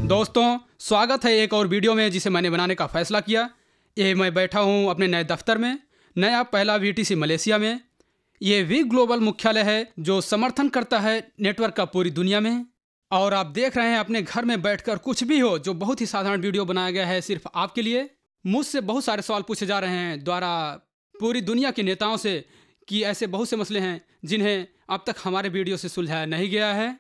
दोस्तों, स्वागत है एक और वीडियो में जिसे मैंने बनाने का फैसला किया। ये मैं बैठा हूँ अपने नए दफ्तर में, नया पहला VTC मलेशिया में। ये वी ग्लोबल मुख्यालय है जो समर्थन करता है नेटवर्क का पूरी दुनिया में। और आप देख रहे हैं अपने घर में बैठकर कुछ भी हो, जो बहुत ही साधारण वीडियो बनाया गया है सिर्फ आपके लिए। मुझसे बहुत सारे सवाल पूछे जा रहे हैं द्वारा पूरी दुनिया के नेताओं से कि ऐसे बहुत से मसले हैं जिन्हें अब तक हमारे वीडियो से सुलझाया नहीं गया है।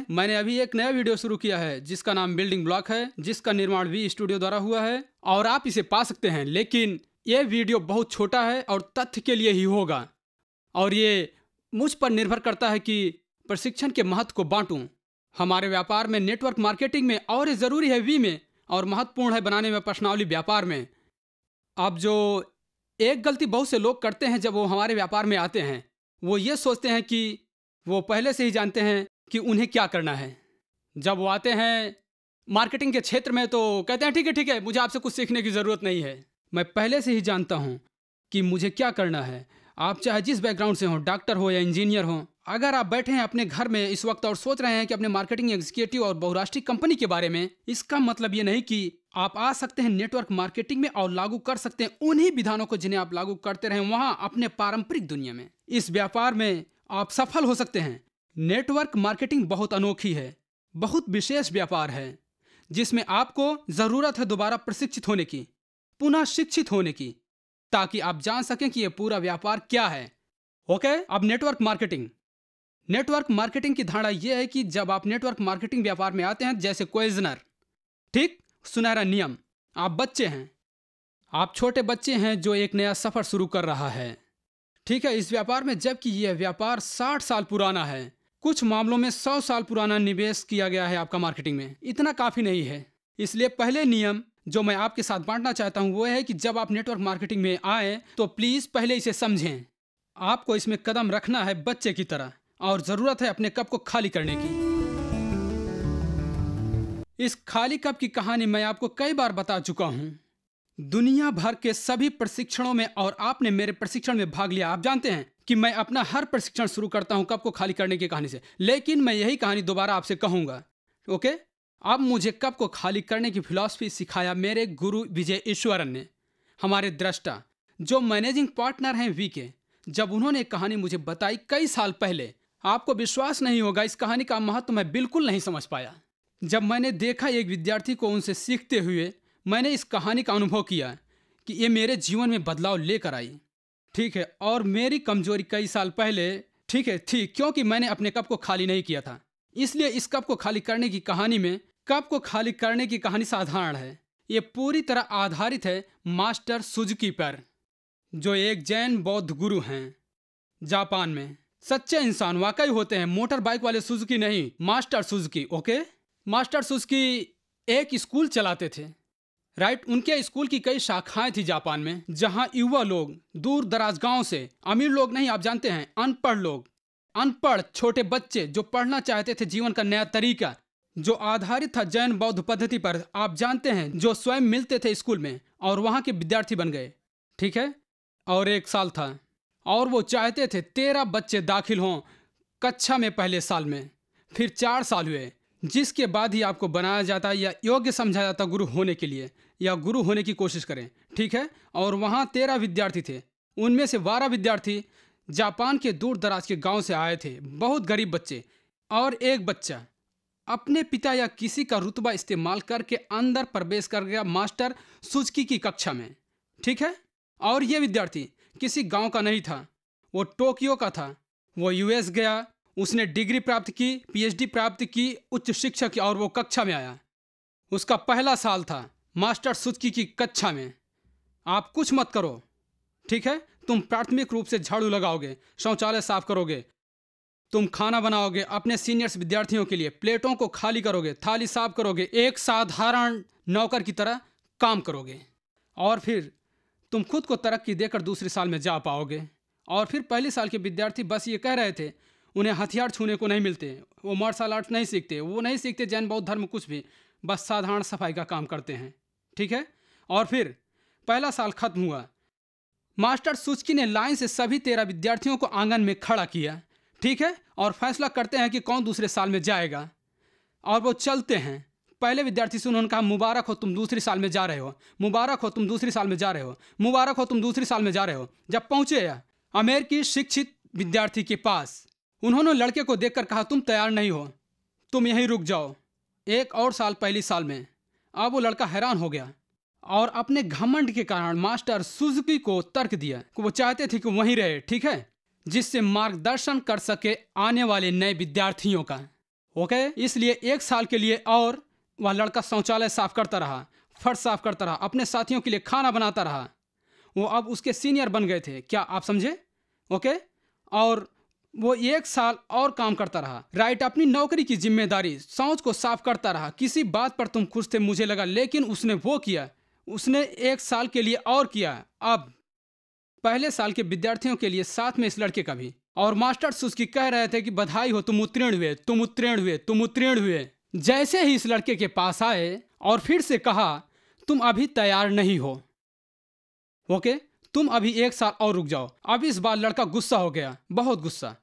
मैंने अभी एक नया वीडियो शुरू किया है जिसका नाम बिल्डिंग ब्लॉक है, जिसका निर्माण वी स्टूडियो द्वारा हुआ है और आप इसे पा सकते हैं। लेकिन ये वीडियो बहुत छोटा है और तथ्य के लिए ही होगा, और ये मुझ पर निर्भर करता है कि प्रशिक्षण के महत्व को बांटूं। हमारे व्यापार में नेटवर्क मार्केटिंग में, और ये ज़रूरी है वी में, और महत्वपूर्ण है बनाने में प्रश्नावली व्यापार में। अब जो एक गलती बहुत से लोग करते हैं जब वो हमारे व्यापार में आते हैं, वो ये सोचते हैं कि वो पहले से ही जानते हैं कि उन्हें क्या करना है। जब वो आते हैं मार्केटिंग के क्षेत्र में तो कहते हैं ठीक है, मुझे आपसे कुछ सीखने की ज़रूरत नहीं है। मैं पहले से ही जानता हूँ कि मुझे क्या करना है। आप चाहे जिस बैकग्राउंड से हों, डॉक्टर हो या इंजीनियर हो, अगर आप बैठे हैं अपने घर में इस वक्त और सोच रहे हैं कि अपने मार्केटिंग एग्जीक्यूटिव और बहुराष्ट्रीय कंपनी के बारे में, इसका मतलब ये नहीं कि आप आ सकते हैं नेटवर्क मार्केटिंग में और लागू कर सकते हैं उन्हीं विधानों को जिन्हें आप लागू करते रहे वहां अपने पारंपरिक दुनिया में। इस व्यापार में आप सफल हो सकते हैं। नेटवर्क मार्केटिंग बहुत अनोखी है, बहुत विशेष व्यापार है जिसमें आपको ज़रूरत है दोबारा प्रशिक्षित होने की, पुनः शिक्षित होने की, ताकि आप जान सकें कि यह पूरा व्यापार क्या है। अब नेटवर्क मार्केटिंग की धारणा यह है कि जब आप नेटवर्क मार्केटिंग व्यापार में आते हैं, जैसे क्वेजनर, ठीक, सुनहरा नियम, आप बच्चे हैं, आप छोटे बच्चे हैं जो एक नया सफर शुरू कर रहा है, ठीक है, इस व्यापार में। जबकि यह व्यापार 60 साल पुराना है, कुछ मामलों में 100 साल पुराना निवेश किया गया है आपका मार्केटिंग में। इतना काफी नहीं है। इसलिए पहले नियम जो मैं आपके साथ बांटना चाहता हूं वो है कि जब आप नेटवर्क मार्केटिंग में आए तो प्लीज पहले इसे समझें। आपको इसमें कदम रखना है बच्चे की तरह, और जरूरत है अपने कप को खाली करने की। इस खाली कप की कहानी मैं आपको कई बार बता चुका हूं, दुनिया भर के सभी प्रशिक्षणों में, और आपने मेरे प्रशिक्षण में भाग लिया। आप जानते हैं कि मैं अपना हर प्रशिक्षण शुरू करता हूं कप को खाली करने की कहानी से, लेकिन मैं यही कहानी दोबारा आपसे कहूंगा। अब मुझे कप को खाली करने की फिलॉसफी सिखाया मेरे गुरु विजय ईश्वरन ने, हमारे दृष्टा, जो मैनेजिंग पार्टनर हैं वी के। जब उन्होंने कहानी मुझे बताई कई साल पहले, आपको विश्वास नहीं होगा, इस कहानी का महत्व मैं बिल्कुल नहीं समझ पाया। जब मैंने देखा एक विद्यार्थी को उनसे सीखते हुए, मैंने इस कहानी का अनुभव किया कि ये मेरे जीवन में बदलाव लेकर आई, ठीक है। और मेरी कमजोरी कई साल पहले, ठीक है, थी, क्योंकि मैंने अपने कप को खाली नहीं किया था। इसलिए इस कप को खाली करने की कहानी में, कप को खाली करने की कहानी साधारण है। ये पूरी तरह आधारित है मास्टर सुजुकी पर, जो एक जैन बौद्ध गुरु हैं जापान में। सच्चे इंसान वाकई होते हैं, मोटर बाइक वाले सुजुकी नहीं, मास्टर सुजुकी। मास्टर सुजुकी एक स्कूल चलाते थे, राइट। उनके स्कूल की कई शाखाएं थी जापान में, जहां युवा लोग दूर दराज गांव से, अमीर लोग नहीं, आप जानते हैं, अनपढ़ लोग, अनपढ़ छोटे बच्चे जो पढ़ना चाहते थे जीवन का नया तरीका जो आधारित था जैन बौद्ध पद्धति पर, आप जानते हैं, जो स्वयं मिलते थे स्कूल में और वहां के विद्यार्थी बन गए, ठीक है। और 1 साल था और वो चाहते थे 13 बच्चे दाखिल हों कक्षा में पहले साल में। फिर 4 साल हुए, जिसके बाद ही आपको बनाया जाता या योग्य समझा जाता गुरु होने के लिए, या गुरु होने की कोशिश करें, ठीक है। और वहाँ 13 विद्यार्थी थे, उनमें से 12 विद्यार्थी जापान के दूर दराज के गांव से आए थे, बहुत गरीब बच्चे, और एक बच्चा अपने पिता या किसी का रुतबा इस्तेमाल करके अंदर प्रवेश कर गया मास्टर सुजुकी की कक्षा में, ठीक है। और ये विद्यार्थी किसी गांव का नहीं था, वो टोक्यो का था। वो US गया, उसने डिग्री प्राप्त की, PhD प्राप्त की, उच्च शिक्षा की, और वो कक्षा में आया। उसका पहला साल था मास्टर सुजुकी की कक्षा में। आप कुछ मत करो, ठीक है। तुम प्राथमिक रूप से झाड़ू लगाओगे, शौचालय साफ करोगे, तुम खाना बनाओगे अपने सीनियर्स विद्यार्थियों के लिए, प्लेटों को खाली करोगे, थाली साफ करोगे, एक साधारण नौकर की तरह काम करोगे, और फिर तुम खुद को तरक्की देकर दूसरे साल में जा पाओगे। और फिर पहले साल के विद्यार्थी बस ये कह रहे थे, उन्हें हथियार छूने को नहीं मिलते, वो मार्शल आर्ट नहीं सीखते, वो नहीं सीखते जैन बौद्ध धर्म कुछ भी, बस साधारण सफाई का काम करते हैं, ठीक है। और फिर पहला साल खत्म हुआ, मास्टर सुजुकी ने लाइन से सभी 13 विद्यार्थियों को आंगन में खड़ा किया, ठीक है, और फैसला करते हैं कि कौन दूसरे साल में जाएगा। और वो चलते हैं, पहले विद्यार्थी से उन्होंने कहा मुबारक हो तुम दूसरी साल में जा रहे हो, मुबारक हो तुम दूसरी साल में जा रहे हो, मुबारक हो तुम दूसरी साल में जा रहे हो। जब पहुंचे अमेरिकी शिक्षित विद्यार्थी के पास, उन्होंने लड़के को देखकर कहा तुम तैयार नहीं हो, तुम यहीं रुक जाओ, एक और साल पहली साल में। अब वो लड़का हैरान हो गया और अपने घमंड के कारण मास्टर सुजुकी को तर्क दिया कि वो चाहते थे कि वहीं रहे, ठीक है, जिससे मार्गदर्शन कर सके आने वाले नए विद्यार्थियों का। ओके, इसलिए एक साल के लिए और वह लड़का शौचालय साफ करता रहा, फर्श साफ करता रहा, अपने साथियों के लिए खाना बनाता रहा। वो अब उसके सीनियर बन गए थे, क्या आप समझे? ओके, और वो एक साल और काम करता रहा, राइट, अपनी नौकरी की जिम्मेदारी, शौच को साफ करता रहा। किसी बात पर तुम खुश थे मुझे लगा, लेकिन उसने वो किया, उसने एक साल के लिए और किया। अब पहले साल के विद्यार्थियों के लिए साथ में इस लड़के का भी, और मास्टर सुजुकी कह रहे थे कि बधाई हो, तुम उत्तीर्ण हुए, तुम उत्तीर्ण हुए, तुम उत्तीर्ण हुए। जैसे ही इस लड़के के पास आए और फिर से कहा तुम अभी तैयार नहीं हो, ओके, तुम अभी एक साल और रुक जाओ। अब इस बार लड़का गुस्सा हो गया, बहुत गुस्सा।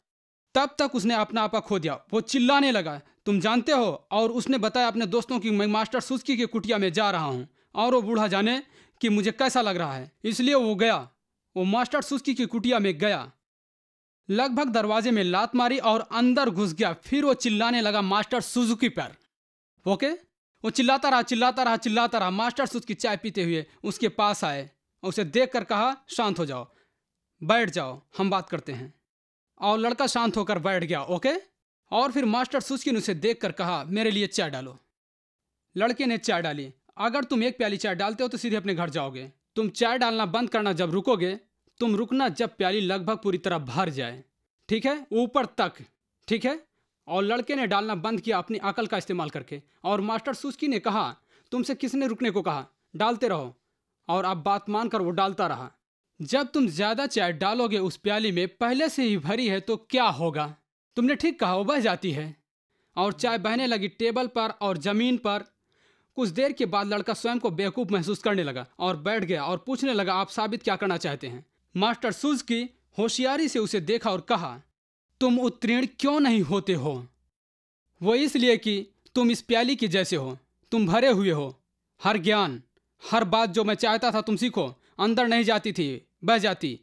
तब तक उसने अपना आपा खो दिया, वो चिल्लाने लगा तुम जानते हो, और उसने बताया अपने दोस्तों की मैं मास्टर सुजुकी की कुटिया में जा रहा हूँ और वो बूढ़ा जाने कि मुझे कैसा लग रहा है। इसलिए वो गया, वो मास्टर सुजुकी की कुटिया में गया, लगभग दरवाजे में लात मारी और अंदर घुस गया। फिर वो चिल्लाने लगा मास्टर सुजुकी पर। ओके, वो चिल्लाता रहा चिल्लाता रहा चिल्लाता रहा। मास्टर सुजुकी चाय पीते हुए उसके पास आए, उसे देखकर कहा शांत हो जाओ, बैठ जाओ, हम बात करते हैं। और लड़का शांत होकर बैठ गया। ओके, और फिर मास्टर सुजुकी ने उसे देखकर कहा मेरे लिए चाय डालो। लड़के ने चाय डाली। अगर तुम एक प्याली चाय डालते हो तो सीधे अपने घर जाओगे। तुम चाय डालना बंद करना जब रुकोगे, तुम रुकना जब प्याली लगभग पूरी तरह भर जाए, ठीक है, ऊपर तक, ठीक है। और लड़के ने डालना बंद किया अपनी अकल का इस्तेमाल करके। और मास्टर सुजुकी ने कहा तुमसे किसने रुकने को कहा, डालते रहो। और अब बात मानकर वो डालता रहा। जब तुम ज्यादा चाय डालोगे उस प्याली में, पहले से ही भरी है, तो क्या होगा? तुमने ठीक कहा, वो बह जाती है। और चाय बहने लगी टेबल पर और जमीन पर। कुछ देर के बाद लड़का स्वयं को बेवकूफ महसूस करने लगा और बैठ गया और पूछने लगा आप साबित क्या करना चाहते हैं? मास्टर सुजुकी होशियारी से उसे देखा और कहा तुम उत्तीर्ण क्यों नहीं होते हो? वो इसलिए कि तुम इस प्याली के जैसे हो, तुम भरे हुए हो। हर ज्ञान, हर बात जो मैं चाहता था तुम सीखो, अंदर नहीं जाती थी, बह जाती।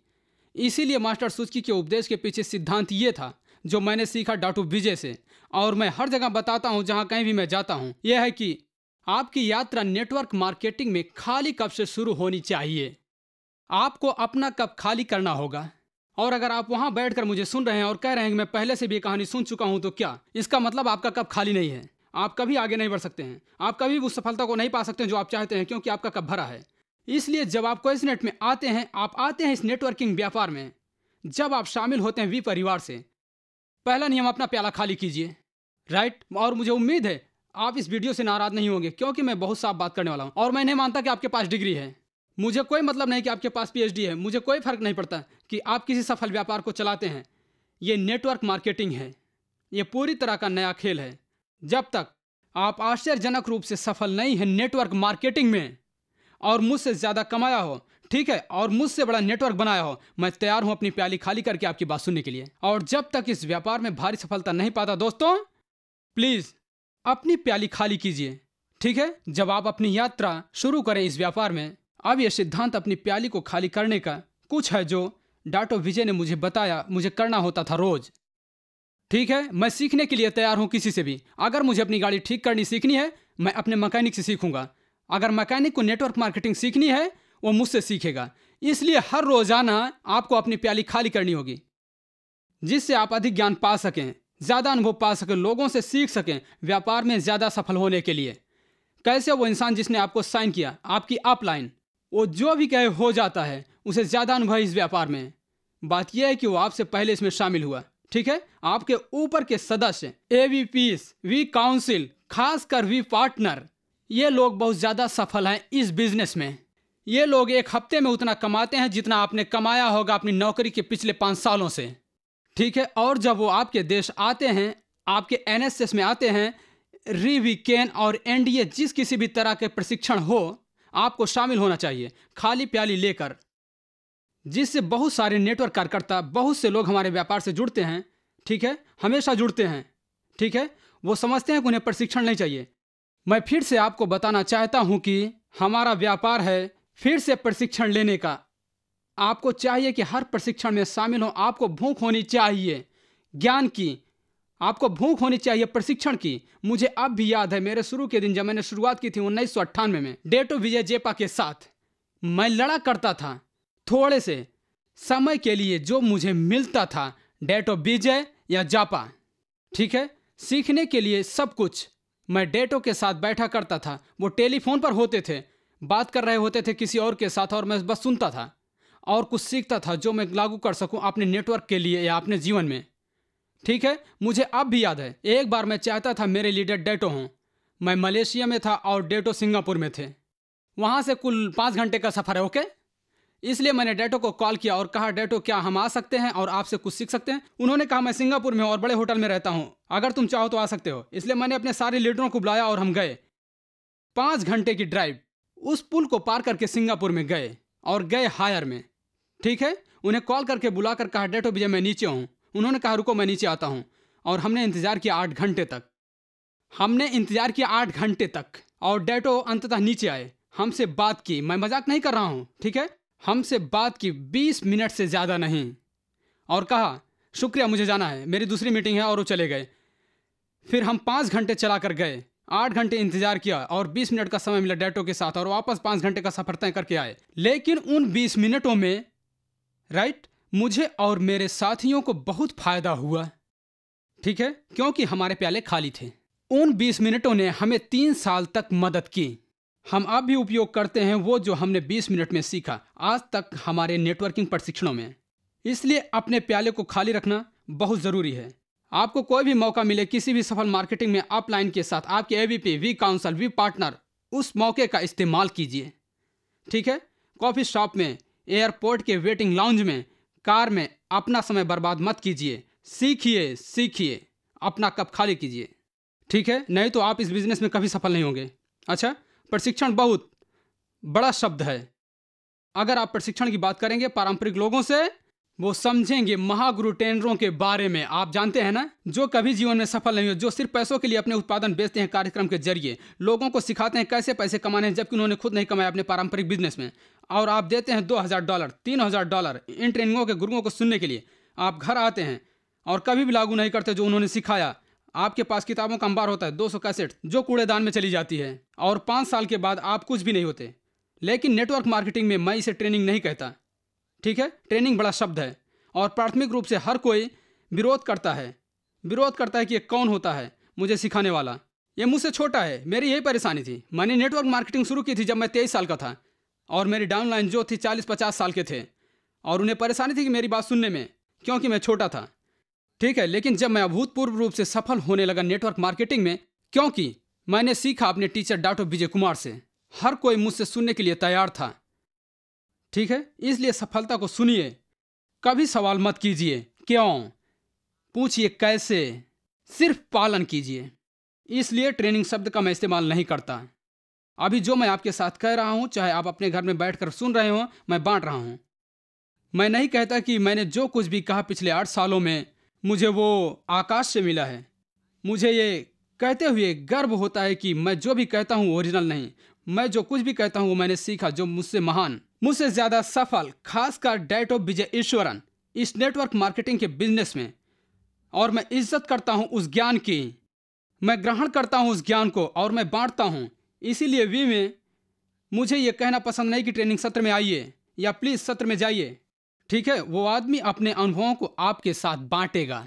इसीलिए मास्टर सुजुकी के उपदेश के पीछे सिद्धांत ये था जो मैंने सीखा डाटू विजय से, और मैं हर जगह बताता हूँ जहाँ कहीं भी मैं जाता हूँ। यह है कि आपकी यात्रा नेटवर्क मार्केटिंग में खाली कप से शुरू होनी चाहिए। आपको अपना कप खाली करना होगा। और अगर आप वहां बैठकर मुझे सुन रहे हैं और कह रहे हैं कि मैं पहले से भी कहानी सुन चुका हूं, तो क्या इसका मतलब आपका कप खाली नहीं है? आप कभी आगे नहीं बढ़ सकते हैं, आप कभी उस सफलता को नहीं पा सकते जो आप चाहते हैं, क्योंकि आपका कप भरा है। इसलिए जब आप क्वेश्चनेट में आते हैं, आप आते हैं इस नेटवर्किंग व्यापार में, जब आप शामिल होते हैं वी परिवार से, पहला नियम अपना प्याला खाली कीजिए, राइट। और मुझे उम्मीद है आप इस वीडियो से नाराज नहीं होंगे, क्योंकि मैं बहुत साफ बात करने वाला हूं। और मैं नहीं मानता कि आपके पास डिग्री है, मुझे कोई मतलब नहीं कि आपके पास पीएचडी है, मुझे कोई फर्क नहीं पड़ता कि आप किसी सफल व्यापार को चलाते हैं। ये नेटवर्क मार्केटिंग है, ये पूरी तरह का नया खेल है। जब तक आप आश्चर्यजनक रूप से सफल नहीं हैं नेटवर्क मार्केटिंग में और मुझसे ज़्यादा कमाया हो, ठीक है, और मुझसे बड़ा नेटवर्क बनाया हो, मैं तैयार हूं अपनी प्याली खाली करके आपकी बात सुनने के लिए। और जब तक इस व्यापार में भारी सफलता नहीं पाता दोस्तों, प्लीज़ अपनी प्याली खाली कीजिए, ठीक है। जब आप अपनी यात्रा शुरू करें इस व्यापार में, अब यह सिद्धांत अपनी प्याली को खाली करने का कुछ है जो डाटो विजय ने मुझे बताया मुझे करना होता था रोज, ठीक है। मैं सीखने के लिए तैयार हूं किसी से भी। अगर मुझे अपनी गाड़ी ठीक करनी सीखनी है, मैं अपने मैकेनिक से सीखूंगा। अगर मैकेनिक को नेटवर्क मार्केटिंग सीखनी है, वो मुझसे सीखेगा। इसलिए हर रोजाना आपको अपनी प्याली खाली करनी होगी, जिससे आप अधिक ज्ञान पा सकें, ज्यादा अनुभव पा सकें, लोगों से सीख सकें, व्यापार में ज्यादा सफल होने के लिए। कैसे? वो इंसान जिसने आपको साइन किया, आपकी अपलाइन, वो जो भी कहे हो जाता है, उसे ज्यादा अनुभव इस व्यापार में। बात यह है कि वो आपसे पहले इसमें शामिल हुआ, ठीक है। आपके ऊपर के सदस्य, एवीपीस, वी काउंसिल, खासकर वी पार्टनर, ये लोग बहुत ज्यादा सफल हैं इस बिजनेस में। ये लोग एक हफ्ते में उतना कमाते हैं जितना आपने कमाया होगा अपनी नौकरी के पिछले 5 सालों से, ठीक है। और जब वो आपके देश आते हैं, आपके एनएसएस में आते हैं, रिवीकेन और एनडीए, जिस किसी भी तरह के प्रशिक्षण हो, आपको शामिल होना चाहिए खाली प्याली लेकर, जिससे बहुत सारे नेटवर्क कार्यकर्ता, बहुत से लोग हमारे व्यापार से जुड़ते हैं, ठीक है, हमेशा जुड़ते हैं, ठीक है। वो समझते हैं कि उन्हें प्रशिक्षण नहीं चाहिए, मैं फिर से आपको बताना चाहता हूं कि हमारा व्यापार है फिर से प्रशिक्षण लेने का। आपको चाहिए कि हर प्रशिक्षण में शामिल हो। आपको भूख होनी चाहिए ज्ञान की, आपको भूख होनी चाहिए प्रशिक्षण की। मुझे अब भी याद है मेरे शुरू के दिन जब मैंने शुरुआत की थी 1998 में डेटो विजय जेपा के साथ। मैं लड़ा करता था थोड़े से समय के लिए जो मुझे मिलता था, डेटो विजय या जापा, ठीक है, सीखने के लिए सब कुछ। मैं डेटो के साथ बैठा करता था, वो टेलीफोन पर होते थे, बात कर रहे होते थे किसी और के साथ, और मैं बस सुनता था और कुछ सीखता था जो मैं लागू कर सकूं अपने नेटवर्क के लिए या अपने जीवन में। ठीक है, मुझे अब भी याद है एक बार मैं चाहता था मेरे लीडर डेटो हों। मैं मलेशिया में था और डेटो सिंगापुर में थे। वहाँ से कुल 5 घंटे का सफ़र है, ओके। इसलिए मैंने डेटो को कॉल किया और कहा, डेटो क्या हम आ सकते हैं और आपसे कुछ सीख सकते हैं? उन्होंने कहा, मैं सिंगापुर में और बड़े होटल में रहता हूँ, अगर तुम चाहो तो आ सकते हो। इसलिए मैंने अपने सारे लीडरों को बुलाया और हम गए। 5 घंटे की ड्राइव, उस पुल को पार करके सिंगापुर में गए और गए हायर में। ठीक है, उन्हें कॉल करके बुलाकर कहा, डेटो विजय मैं नीचे हूँ। उन्होंने कहा, रुको मैं नीचे आता हूँ। और हमने इंतजार किया 8 घंटे तक। हमने इंतजार किया 8 घंटे तक और डेटो अंततः नीचे आए, हमसे बात की। मैं मजाक नहीं कर रहा हूँ, ठीक है, हमसे बात की 20 मिनट से ज़्यादा नहीं, और कहा शुक्रिया मुझे जाना है, मेरी दूसरी मीटिंग है, और वो चले गए। फिर हम 5 घंटे चला कर गए, 8 घंटे इंतजार किया और 20 मिनट का समय मिला डेटो के साथ, और वापस 5 घंटे का सफर तय करके आए। लेकिन उन 20 मिनटों में मुझे और मेरे साथियों को बहुत फायदा हुआ, ठीक है, क्योंकि हमारे प्याले खाली थे। उन 20 मिनटों ने हमें 3 साल तक मदद की। हम अब भी उपयोग करते हैं वो जो हमने 20 मिनट में सीखा आज तक हमारे नेटवर्किंग प्रशिक्षणों में। इसलिए अपने प्याले को खाली रखना बहुत ज़रूरी है। आपको कोई भी मौका मिले किसी भी सफल मार्केटिंग में अपलाइन के साथ, आपके AVP, V counsel, V partner, उस मौके का इस्तेमाल कीजिए। ठीक है, कॉफ़ी शॉप में, एयरपोर्ट के वेटिंग लाउंज में, कार में अपना समय बर्बाद मत कीजिए। सीखिए, अपना कप खाली कीजिए, ठीक है, नहीं तो आप इस बिजनेस में कभी सफल नहीं होंगे। अच्छा, प्रशिक्षण बहुत बड़ा शब्द है। अगर आप प्रशिक्षण की बात करेंगे पारंपरिक लोगों से, वो समझेंगे महागुरु ट्रेनरों के बारे में। आप जानते हैं ना, जो कभी जीवन में सफल नहीं हो, जो सिर्फ पैसों के लिए अपने उत्पादन बेचते हैं, कार्यक्रम के जरिए लोगों को सिखाते हैं कैसे पैसे कमाने हैं, जबकि उन्होंने खुद नहीं कमाया अपने पारंपरिक बिजनेस में, और आप देते हैं $2000, $3000 इन ट्रेनिंगों के गुरुओं को सुनने के लिए। आप घर आते हैं और कभी भी लागू नहीं करते जो उन्होंने सिखाया। आपके पास किताबों का अंबार होता है, 200 कैसेट, जो कूड़ेदान में चली जाती है, और 5 साल के बाद आप कुछ भी नहीं होते। लेकिन नेटवर्क मार्केटिंग में मैं इसे ट्रेनिंग नहीं कहता, ठीक है, ट्रेनिंग बड़ा शब्द है, और प्राथमिक रूप से हर कोई विरोध करता है कि ये कौन होता है मुझे सिखाने वाला, ये मुझसे छोटा है। मेरी यही परेशानी थी। मैंने नेटवर्क मार्केटिंग शुरू की थी जब मैं 23 साल का था, और मेरी डाउनलाइन जो थी 40-50 साल के थे, और उन्हें परेशानी थी कि मेरी बात सुनने में, क्योंकि मैं छोटा था, ठीक है। लेकिन जब मैं अभूतपूर्व रूप से सफल होने लगा नेटवर्क मार्केटिंग में, क्योंकि मैंने सीखा अपने टीचर डॉक्टर विजय कुमार से, हर कोई मुझसे सुनने के लिए तैयार था, ठीक है। इसलिए सफलता को सुनिए, कभी सवाल मत कीजिए क्यों, पूछिए कैसे, सिर्फ पालन कीजिए। इसलिए ट्रेनिंग शब्द का मैं इस्तेमाल नहीं करता। अभी जो मैं आपके साथ कह रहा हूं, चाहे आप अपने घर में बैठकर सुन रहे हो, मैं बांट रहा हूं। मैं नहीं कहता कि मैंने जो कुछ भी कहा पिछले 8 सालों में मुझे वो आकाश से मिला है। मुझे ये कहते हुए गर्व होता है कि मैं जो भी कहता हूँ ओरिजिनल नहीं। मैं जो कुछ भी कहता हूँ वो मैंने सीखा, जो मुझसे महान, मुझसे ज़्यादा सफल, खासकर डेटो विजय ईश्वरन इस नेटवर्क मार्केटिंग के बिजनेस में। और मैं इज्जत करता हूँ उस ज्ञान की, मैं ग्रहण करता हूँ उस ज्ञान को, और मैं बांटता हूँ। इसीलिए वी में मुझे ये कहना पसंद नहीं कि ट्रेनिंग सत्र में आइए या प्लीज़ सत्र में जाइए, ठीक है। वो आदमी अपने अनुभवों को आपके साथ बांटेगा,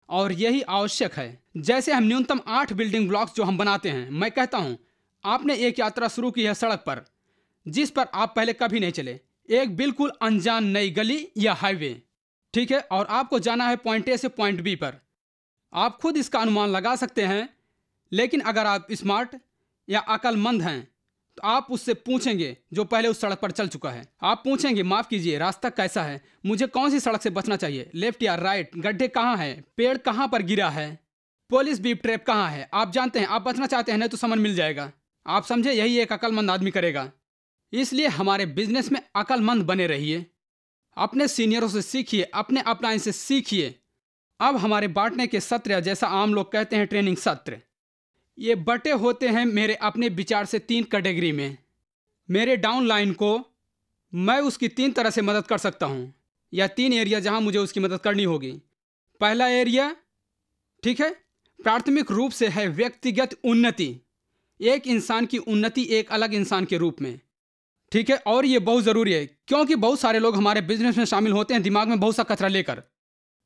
और यही आवश्यक है। जैसे हम न्यूनतम 8 बिल्डिंग ब्लॉक्स जो हम बनाते हैं, मैं कहता हूं आपने एक यात्रा शुरू की है सड़क पर, जिस पर आप पहले कभी नहीं चले, एक बिल्कुल अनजान नई गली या हाईवे, ठीक है, और आपको जाना है पॉइंट ए से पॉइंट बी पर। आप खुद इसका अनुमान लगा सकते हैं, लेकिन अगर आप स्मार्ट या अक्लमंद हैं तो आप उससे पूछेंगे जो पहले उस सड़क पर चल चुका है। आप पूछेंगे, माफ़ कीजिए, रास्ता कैसा है, मुझे कौन सी सड़क से बचना चाहिए, लेफ्ट या राइट, गड्ढे कहाँ हैं, पेड़ कहाँ पर गिरा है, पुलिस बीप ट्रैप कहाँ है। आप जानते हैं, आप बचना चाहते हैं, नहीं तो समन मिल जाएगा। आप समझे, यही एक अक्लमंद आदमी करेगा। इसलिए हमारे बिजनेस में अक्लमंद बने रहिए, अपने सीनियरों से सीखिए, अपने अपलाइन से सीखिए। अब हमारे बांटने के सत्र, जैसा आम लोग कहते हैं ट्रेनिंग सत्र, ये बटे होते हैं मेरे अपने विचार से 3 कैटेगरी में। मेरे डाउनलाइन को मैं उसकी 3 तरह से मदद कर सकता हूँ, या 3 एरिया जहाँ मुझे उसकी मदद करनी होगी। पहला एरिया, ठीक है, प्राथमिक रूप से है व्यक्तिगत उन्नति, एक इंसान की उन्नति एक अलग इंसान के रूप में, ठीक है। और ये बहुत ज़रूरी है, क्योंकि बहुत सारे लोग हमारे बिजनेस में शामिल होते हैं दिमाग में बहुत सा कचरा लेकर।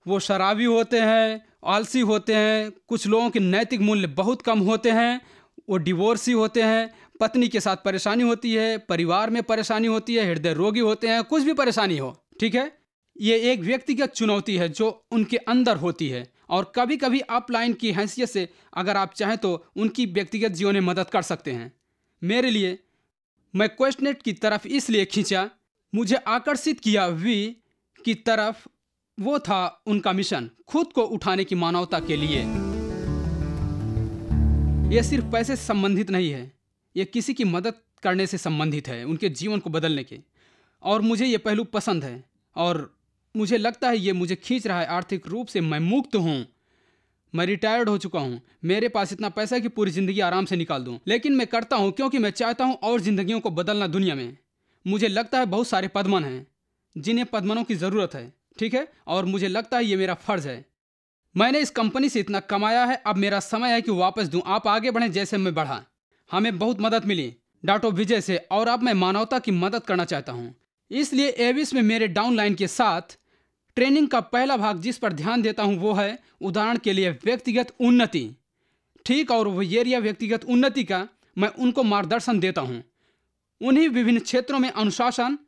वो शराबी होते हैं, आलसी होते हैं, कुछ लोगों के नैतिक मूल्य बहुत कम होते हैं, वो डिवोर्सी होते हैं, पत्नी के साथ परेशानी होती है, परिवार में परेशानी होती है, हृदय रोगी होते हैं, कुछ भी परेशानी हो, ठीक है। ये एक व्यक्तिगत चुनौती है जो उनके अंदर होती है, और कभी कभी अपलाइन की हैसियत से अगर आप चाहें तो उनकी व्यक्तिगत जीवन में मदद कर सकते हैं। मेरे लिए मैं क्वेश्चनेट की तरफ इसलिए खींचा, मुझे आकर्षित किया वी की तरफ, वो था उनका मिशन खुद को उठाने की मानवता के लिए। यह सिर्फ पैसे से संबंधित नहीं है, यह किसी की मदद करने से संबंधित है, उनके जीवन को बदलने के। और मुझे ये पहलू पसंद है और मुझे लगता है ये मुझे खींच रहा है। आर्थिक रूप से मैं मुक्त हूँ, मैं रिटायर्ड हो चुका हूँ, मेरे पास इतना पैसा है कि पूरी ज़िंदगी आराम से निकाल दूँ, लेकिन मैं करता हूँ क्योंकि मैं चाहता हूँ और ज़िंदगियों को बदलना दुनिया में। मुझे लगता है बहुत सारे पदमन हैं जिन्हें पदमनों की ज़रूरत है, ठीक है, और मुझे लगता है ये मेरा फ़र्ज़ है। मैंने इस कंपनी से इतना कमाया है, अब मेरा समय है कि वापस दूँ। आप आगे बढ़ें जैसे मैं बढ़ा। हमें बहुत मदद मिली डॉक्टर विजय से, और अब मैं मानवता की मदद करना चाहता हूँ। इसलिए एविस में मेरे डाउनलाइन के साथ ट्रेनिंग का पहला भाग जिस पर ध्यान देता हूँ वो है उदाहरण के लिए व्यक्तिगत उन्नति, ठीक। और वो एरिया व्यक्तिगत उन्नति का मैं उनको मार्गदर्शन देता हूँ। उन्हीं विभिन्न क्षेत्रों में अनुशासन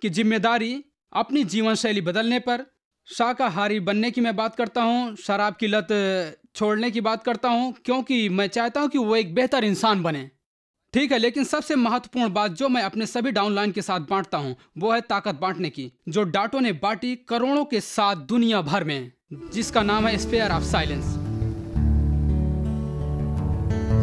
की जिम्मेदारी, अपनी जीवन शैली बदलने पर, शाकाहारी बनने की मैं बात करता हूँ, शराब की लत छोड़ने की बात करता हूँ, क्योंकि मैं चाहता हूँ कि वो एक बेहतर इंसान बने, ठीक है। लेकिन सबसे महत्वपूर्ण बात जो मैं अपने सभी डाउनलाइन के साथ बांटता हूँ वो है ताकत बांटने की, जो डाटो ने बांटी करोड़ों के साथ दुनिया भर में, जिसका नाम है स्फीयर ऑफ साइलेंस।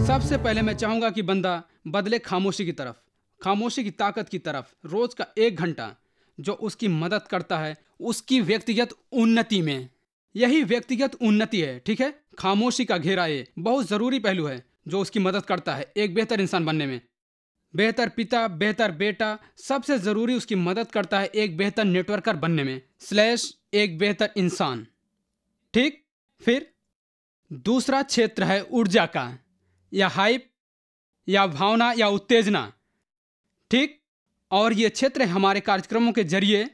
सबसे पहले मैं चाहूंगा कि बंदा बदले खामोशी की तरफ, खामोशी की ताकत की तरफ। रोज का 1 घंटा जो उसकी मदद करता है उसकी व्यक्तिगत उन्नति में। यही व्यक्तिगत उन्नति है, ठीक है। खामोशी का घेरा ये बहुत जरूरी पहलू है जो उसकी मदद करता है एक बेहतर इंसान बनने में, बेहतर पिता, बेहतर बेटा। सबसे जरूरी उसकी मदद करता है एक बेहतर नेटवर्कर बनने में / एक बेहतर इंसान, ठीक। फिर दूसरा क्षेत्र है ऊर्जा का, या हाइप, या भावना, या उत्तेजना, ठीक। और ये क्षेत्र हमारे कार्यक्रमों के जरिए,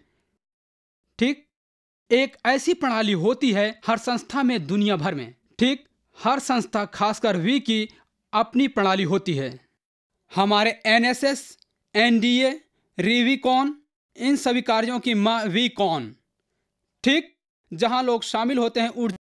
ठीक, एक ऐसी प्रणाली होती है हर संस्था में दुनिया भर में, ठीक। हर संस्था खासकर वी की अपनी प्रणाली होती है। हमारे NSS, NDA, रिवीकॉन, इन सभी कार्यों की मां वीकॉन, ठीक, जहां लोग शामिल होते हैं ऊर्जा